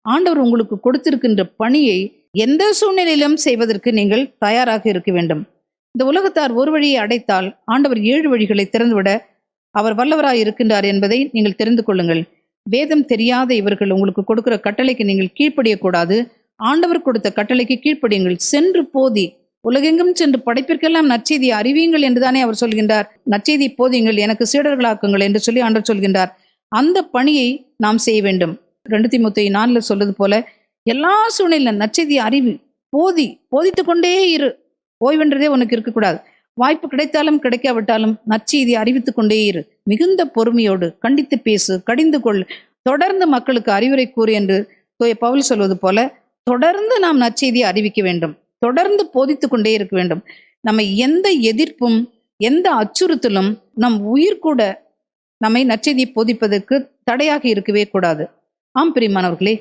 ஆண்டவர் உங்களுக்கு கொடுத்திருக்கின்ற பணியை எந்த சூழ்நிலையிலும் செய்வதற்கு நீங்கள் தயாராக இருக்க வேண்டும். இந்த உலகத்தார் ஒரு வழியை அடைத்தால் ஆண்டவர் 7 வழிகளை திறந்துவிட அவர் வல்லவராய் இருக்கின்றார் என்பதை நீங்கள் தெரிந்து கொள்ளுங்கள். வேதம் தெரியாத இவர்கள் உங்களுக்கு கொடுக்கிற கட்டளைக்கு நீங்கள் கீழ்ப்படியக்கூடாது. ஆண்டவர் கொடுத்த கட்டளைக்கு கீழ்ப்படியுங்கள். சென்று போதி, உலகெங்கும் சென்று படைப்பிற்கெல்லாம் நற்செய்தியை அறிவியுங்கள் என்றுதானே அவர் சொல்கின்றார். நற்செய்தி போதியுங்கள், எனக்கு சீடர்களாக்குங்கள் என்று சொல்லி ஆண்டவர் சொல்கின்றார். அந்த பணியை நாம் செய்ய வேண்டும். 2 தீமோத்தேயு 4 சொல்வது போல எல்லா சூழ்நிலையிலும் நற்செய்தியை அறிவி, போதித்துக் கொண்டே இரு. ஓய்வென்றதே உனக்கு இருக்கக்கூடாது. வாய்ப்பு கிடைத்தாலும் கிடைக்காவிட்டாலும் நற்செய்தியை அறிவித்துக் கொண்டே இரு. மிகுந்த பொறுமையோடு கண்டித்து பேசு, கடிந்து கொள், தொடர்ந்து மக்களுக்கு அறிவுரை கூறு என்று தூய பவுல் சொல்வது போல தொடர்ந்து நாம் நற்செய்தியை அறிவிக்க வேண்டும். தொடர்ந்து போதித்துக் கொண்டே இருக்க வேண்டும். நம்ம எந்த எதிர்ப்பும் எந்த அச்சுறுத்தலும் நம் உயிர் கூட நம்மை நற்செய்தியை போதிப்பதற்கு தடையாக இருக்கவே கூடாது. ஆம் பிரியமானவர்களே,